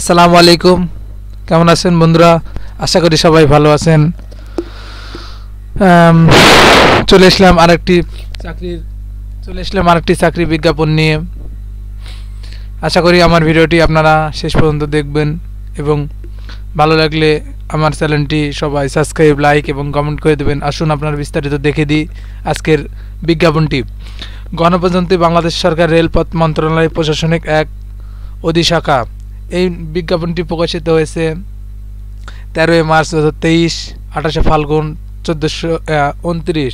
আসসালামু আলাইকুম। কেমন আছেন বন্ধুরা? আশা করি সবাই ভালো আছেন। চলে আসলাম আরেকটি চাকরি বিজ্ঞাপন নিয়ে। আশা করি আমার ভিডিওটি আপনারা শেষ পর্যন্ত দেখবেন এবং ভালো লাগলে আমার চ্যানেলটি সবাই সাবস্ক্রাইব, লাইক এবং কমেন্ট করে দেবেন। আসুন আপনার বিস্তারিত দেখে দিই আজকের বিজ্ঞাপনটি। গণপ্রজাতন্ত্রী বাংলাদেশ সরকার রেলপথ মন্ত্রণালয় প্রশাসনিক এক অধিশাখা। এই বিজ্ঞাপনটি প্রকাশিত হয়েছে 13 মার্চ 2023, 28 ফাল্গুন 1429।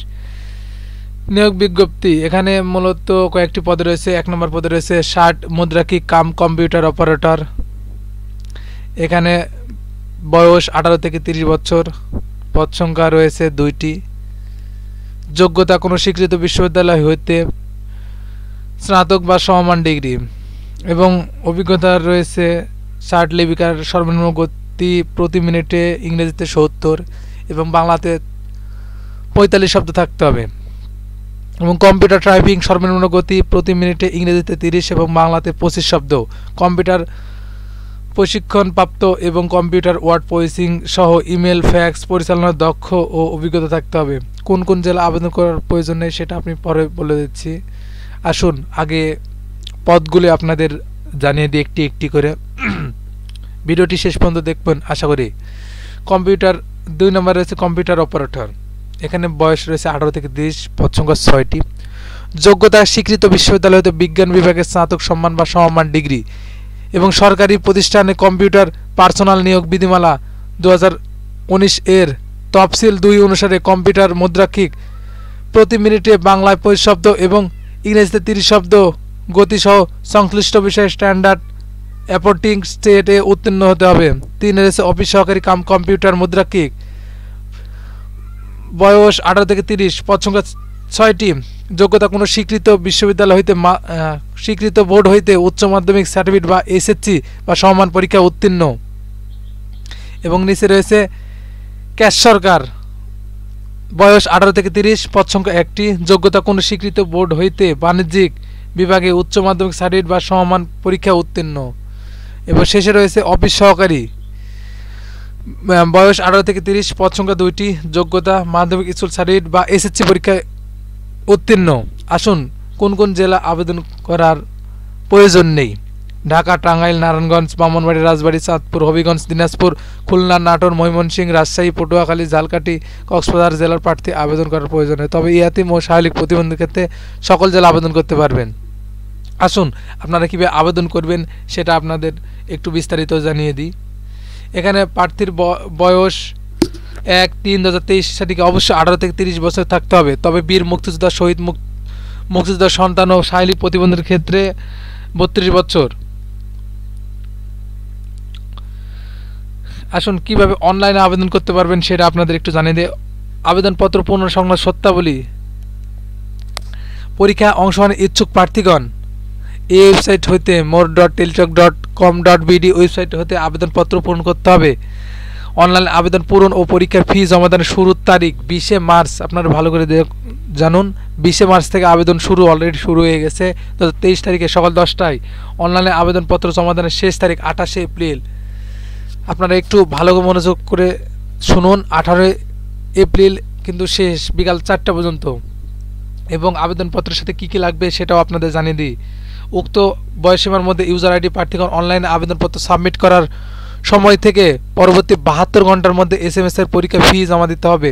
নিয়োগ বিজ্ঞপ্তি। এখানে মূলত কয়েকটি পদে রয়েছে। 1 নম্বর পদে রয়েছে 60 মুদ্রাক্ষী কাম কম্পিউটার অপারেটর। এখানে বয়স 18 থেকে 30 বছর। পদ সংখ্যা রয়েছে 2টি। যোগ্যতা কোনো স্বীকৃত বিশ্ববিদ্যালয় হইতে স্নাতক বা সমমান ডিগ্রি এবং অভিজ্ঞতা রয়েছে 60 লিপিকার। সর্বনিম্ন গতি প্রতি মিনিটে ইংরেজিতে 70 এবং বাংলাতে 45 শব্দ থাকতে হবে। এবং কম্পিউটার টাইপিং সর্বনিম্ন গতি প্রতি মিনিটে ইংরেজিতে 30 এবং বাংলাতে 25 শব্দ। কম্পিউটার প্রশিক্ষণপ্রাপ্ত এবং কম্পিউটার ওয়ার্ড প্রসেসিং সহ ইমেল, ফ্যাক্স পরিচালনার দক্ষ ও অভিজ্ঞতা থাকতে হবে। কোন কোন জেলা আবেদন করার প্রয়োজন নেই সেটা আপনি পরে বলে দিচ্ছি। আসুন আগে পদগুলি আপনাদের জানিয়ে দিই একটি একটি করে। ভিডিওটি শেষ পর্যন্ত দেখবেন আশা করি। কম্পিউটার 2 নম্বর রয়েছে কম্পিউটার অপারেটর। এখানে বয়স রয়েছে 18 থেকে 30, পদ সংখ্যা 6টি। যোগ্যতা স্বীকৃত বিশ্ববিদ্যালয় হতে বিজ্ঞান বিভাগে স্নাতক সম্মান বা সমমান ডিগ্রি এবং সরকারি প্রতিষ্ঠানে কম্পিউটার পার্সোনাল নিয়োগ বিধিমালা 2019 এর তফসিল 2 অনুসারে কম্পিউটার মুদ্রাক্ষিক প্রতি মিনিটে বাংলায় 25 শব্দ এবং ইংরেজিতে 30 শব্দ গতিসহ সংশ্লিষ্ট বিষয়ে স্ট্যান্ডার্ড অ্যাপোর্টিং স্টেটে উত্তীর্ণ হতে হবে। 3 রয়েছে অফিস সহকারী কাম কম্পিউটার মুদ্রাক্ষিক। বয়স 18 থেকে 30, পদ সংখ্যা 6টি। যোগ্যতা কোনো স্বীকৃত বিশ্ববিদ্যালয় হইতে স্বীকৃত বোর্ড হইতে উচ্চ মাধ্যমিক সার্টিফিকেট বা এসএসসি বা সমমান পরীক্ষা উত্তীর্ণ। এবং নিচে রয়েছে ক্যাশ সরকার। বয়স 18 থেকে 30, পদ সংখ্যা 1টি। যোগ্যতা কোনো স্বীকৃত বোর্ড হইতে বাণিজ্যিক বিভাগে উচ্চ মাধ্যমিক সার্টিফিকেট বা সমমান পরীক্ষা উত্তীর্ণ। এবং শেষে রয়েছে অফিস সহকারী। বয়স 18 থেকে 30, পদ সংখ্যা 2টি। যোগ্যতা মাধ্যমিক স্কুল সার্টিফিকেট বা এসএসসি পরীক্ষায় উত্তীর্ণ। আসুন কোন কোন জেলা আবেদন করার প্রয়োজন নেই। ঢাকা, টাঙ্গাইল, নারায়ণগঞ্জ, ব্রাহ্মণবাড়ি, রাজবাড়ী, চাঁদপুর, হবিগঞ্জ, দিনাজপুর, খুলনা, নাটোর, ময়মনসিংহ, রাজশাহী, পটুয়াখালী, ঝালকাঠি, কক্সবাজার জেলার প্রার্থী আবেদন করার প্রয়োজন নেই। তবে ইয়াতিম ও শারীরিক প্রতিবন্ধীর ক্ষেত্রে সকল জেলা আবেদন করতে পারবেন। আসুন আপনারা কীভাবে আবেদন করবেন সেটা আপনাদের একটু বিস্তারিত জানিয়ে দিই। এখানে প্রার্থীর বয়স 1/3/2023 তারিখে অবশ্যই 18 থেকে 30 বছর থাকতে হবে। তবে বীর মুক্তিযোদ্ধা, শহীদ মুক্তিযোদ্ধার সন্তান ও শারীরিক প্রতিবন্ধীর ক্ষেত্রে 32 বছর। আসুন কিভাবে অনলাইনে আবেদন করতে পারবেন সেটা আপনাদের একটু জানিয়ে দিই। আবেদনপত্র পূর্ণ সংক্রান্ত শর্তাবলী। পরীক্ষায় অংশগ্রহণের ইচ্ছুক প্রার্থীগণ এই ওয়েবসাইট হইতে more.teletalk.com.bd ওয়েবসাইট হতে আবেদনপত্র পূরণ করতে হবে। অনলাইন আবেদন পূরণ ও পরীক্ষার ফি জমাদানের শুরুর তারিখ 20 মার্চ। আপনারা ভালো করে জানুন 20 মার্চ থেকে আবেদন অলরেডি শুরু হয়ে গেছে। 23 তারিখে সকাল 10টায়। অনলাইনে আবেদনপত্র জমাদানের শেষ তারিখ 28 এপ্রিল। আপনারা একটু ভালো মনোযোগ করে শুনুন। 18 এপ্রিল কিন্তু শেষ, বিকাল 4টা পর্যন্ত। এবং আবেদনপত্রের সাথে কী কী লাগবে সেটাও আপনাদের জানিয়ে দিই। উক্ত বয়সীমার মধ্যে ইউজার আইডি প্রার্থীগণ অনলাইনে আবেদনপত্র সাবমিট করার সময় থেকে পরবর্তী 72 ঘন্টার মধ্যে SMS এর পরীক্ষা ফি জমা দিতে হবে।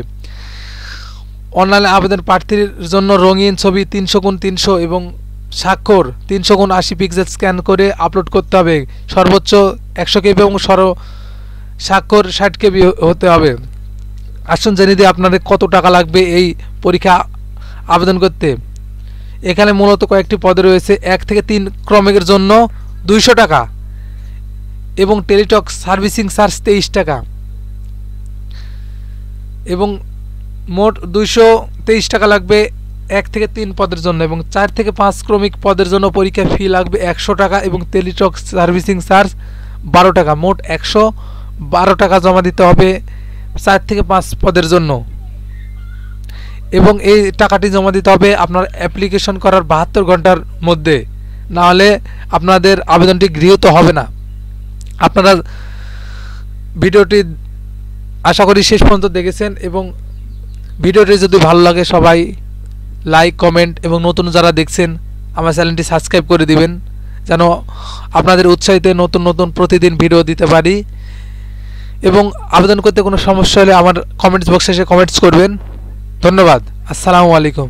অনলাইনে আবেদন প্রার্থীর জন্য রঙিন ছবি 300x300 এবং স্বাক্ষর 300x80 পিক্সেল স্ক্যান করে আপলোড করতে হবে। সর্বোচ্চ 100 KB এবং স্বাক্ষর 60 KB হতে হবে। আসুন জেনে দিই আপনাদের কত টাকা লাগবে এই পরীক্ষা আবেদন করতে। এখানে মূলত কয়েকটি পদে রয়েছে। 1 থেকে 3 ক্রমিকের জন্য 200 টাকা এবং টেলিটক সার্ভিসিং চার্জ 23 টাকা এবং মোট 223 টাকা লাগবে 1 থেকে 3 পদের জন্য। এবং 4 থেকে 5 ক্রমিক পদের জন্য পরীক্ষা ফি লাগবে 100 টাকা এবং টেলিটক সার্ভিসিং চার্জ 12 টাকা। মোট 112 টাকা জমা দিতে হবে 4 থেকে 5 পদের জন্য। এবং এই টাকাটি জমা দিতে হবে আপনার অ্যাপ্লিকেশন করার 72 ঘন্টার মধ্যে, না হলে আপনাদের আবেদনটি গৃহীত হবে না। আপনারা ভিডিওটি আশা করি শেষ পর্যন্ত দেখেছেন, এবং ভিডিওটি যদি ভালো লাগে সবাই লাইক, কমেন্ট এবং নতুন যারা দেখছেন আমার চ্যানেলটি সাবস্ক্রাইব করে দিবেন, যেন আপনাদের উৎসাহিতে নতুন নতুন প্রতিদিন ভিডিও দিতে পারি। এবং আবেদন করতে কোনো সমস্যা হলে আমার কমেন্টস বক্সে এসে কমেন্টস করবেন। ধন্যবাদ। আসসালামু আলাইকুম।